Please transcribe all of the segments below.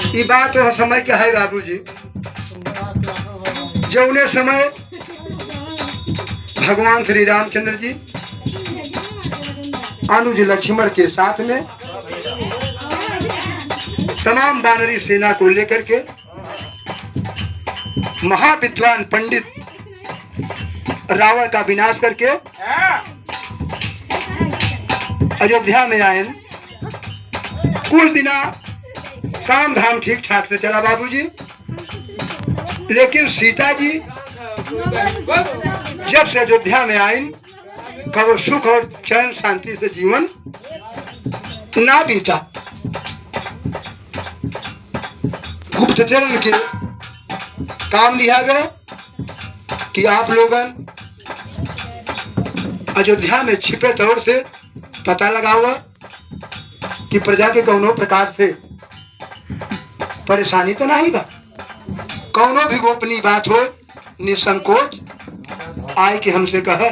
ये बात तो समय क्या है बाबूजी, जौने समय भगवान श्री रामचंद्र जी अनुज लक्ष्मण के साथ में तमाम वानरी सेना को लेकर के महाविद्वान पंडित रावण का विनाश करके अयोध्या में आए। कुछ दिना काम धाम ठीक ठाक से चला बाबूजी, लेकिन सीता जी जब से अयोध्या में आई कब सुख और चैन शांति से जीवन ना बीता। गुप्तचर के काम दिया गया कि आप लोगन अयोध्या में छिपे तौर से पता लगाओ कि प्रजा के कौनो प्रकार से परेशानी तो नहीं बा, कौनो भी गोपनीय बात हो निसंकोच आए कि हमसे कह।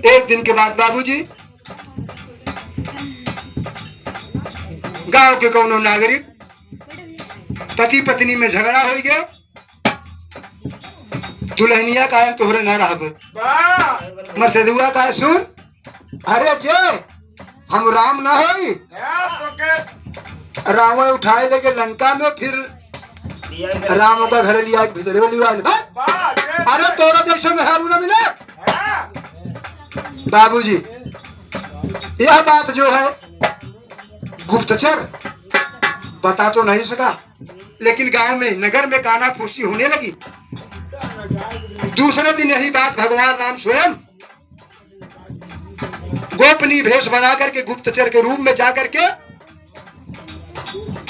एक दिन के बाद बाबूजी गांव के कौनो नागरिक पति पत्नी में झगड़ा हो गया, दुल्हनिया का है तोहरे न रह मरसदुआ का है सुन, अरे जे हम राम न होई, रावण उठाए लेके लंका में फिर राम का घर लिया भीतर अरे तोरा जैसे में हरू न मिले। बाबूजी यह बात जो है गुप्तचर बता तो नहीं सका, लेकिन गांव में नगर में काना फूसी होने लगी। दूसरे दिन यही बात भगवान राम स्वयं गोपनीय भेष बना करके गुप्तचर के रूप में जाकर के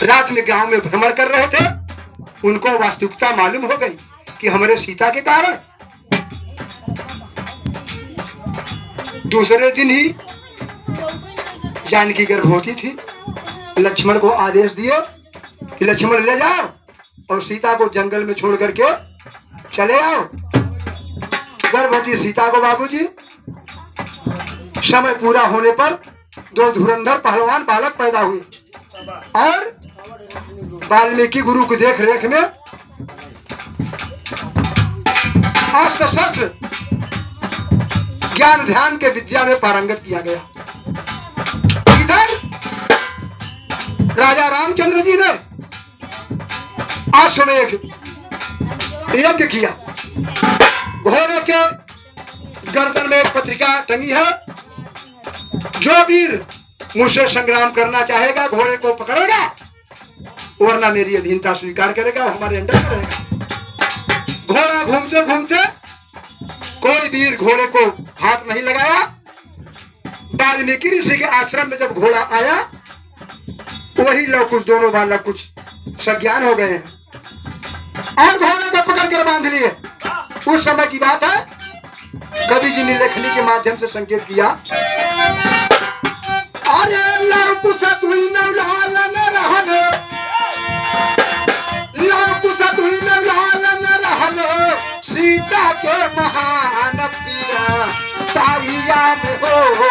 रात में गांव में भ्रमण कर रहे थे। उनको वास्तविकता मालूम हो गई कि हमारे सीता के कारण। दूसरे दिन ही जानकी गर्भवती थी, लक्ष्मण को आदेश दिए कि लक्ष्मण ले जाओ और सीता को जंगल में छोड़ करके चले आओ। गर्भवती सीता को बाबूजी समय पूरा होने पर दो धुरंधर पहलवान बालक पैदा हुए और वाल्मीकि गुरु की देख रेख में अस्त्र शस्त्र ज्ञान ध्यान के विद्या में पारंगत किया गया। इधर राजा रामचंद्र जी ने अश्वमेध यज्ञ किया। घोड़े के गर्दन में एक पत्रिका टंगी है, जो वीर मुझसे संग्राम करना चाहेगा घोड़े को पकड़ेगा, वरना मेरी अधीनता स्वीकार करेगा, हमारे अंडर में रहेगा। घोड़ा घूमते घूमते कोई वीर घोड़े को हाथ नहीं लगाया। वाल्मीकि ऋषि के आश्रम में जब घोड़ा आया वही लोग कुछ दोनों बालक कुछ सज्ञान हो गए हैं और घोड़े को पकड़ कर बांध लिए। उस समय की बात है, कवि जी ने लेखनी के माध्यम से संकेत किया, अरे सीता के महान पीरा ताइया में हो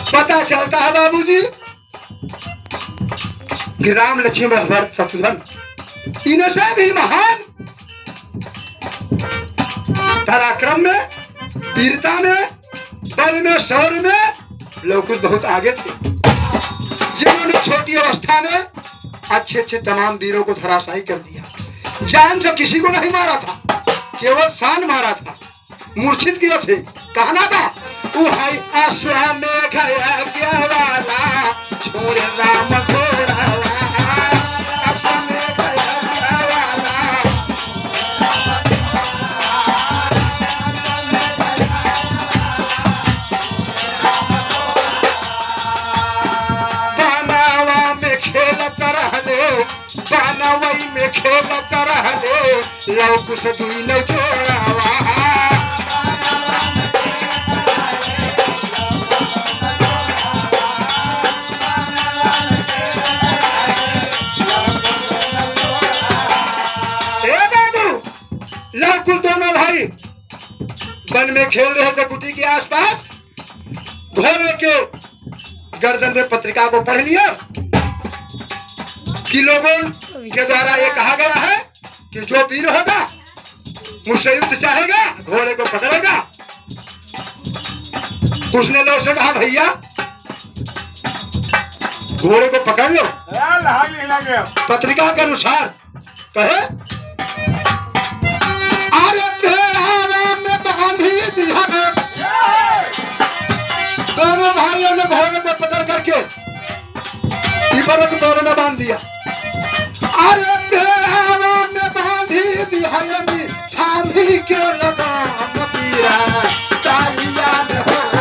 पता चलता है बाबूजी कि राम लक्ष्मण भरत शत्रुघ्न इनसे भी महान पराक्रम में, वीरता में, बल में, शौर्य में लोग कुछ बहुत आगे थे, जिन्होंने छोटी अवस्था में अच्छे अच्छे तमाम वीरों को धराशायी कर दिया। जान से किसी को नहीं मारा था, केवल शान मारा था, मूर्छित किए थे। कहना था उहाई अश्वमेध यज्ञ वाला छोड़ राम घोड़ा, अश्वमेध यज्ञ वाला बनवई में खेल कर हले लव कुछ दुई न जोड़ावा लव कुछ दोनों भाई वन में खेल रहे थे कुटी के आसपास। घोड़े के गर्दन में पत्रिका को पढ़ लिया कि लोगों के द्वारा ये कहा गया है कि जो वीर होगा मुझसे युद्ध चाहेगा घोड़े को पकड़ेगा। उसने लोग से कहा भैया घोड़े को पकड़ लो। पत्रिका के अनुसार कहे दोनों भाइयों ने घोड़े को पकड़ करके पीपल के डोर में बांध दिया। अरे पेड़ों में बांधी दिया ठानी के लगा मतीरा चालिया में हो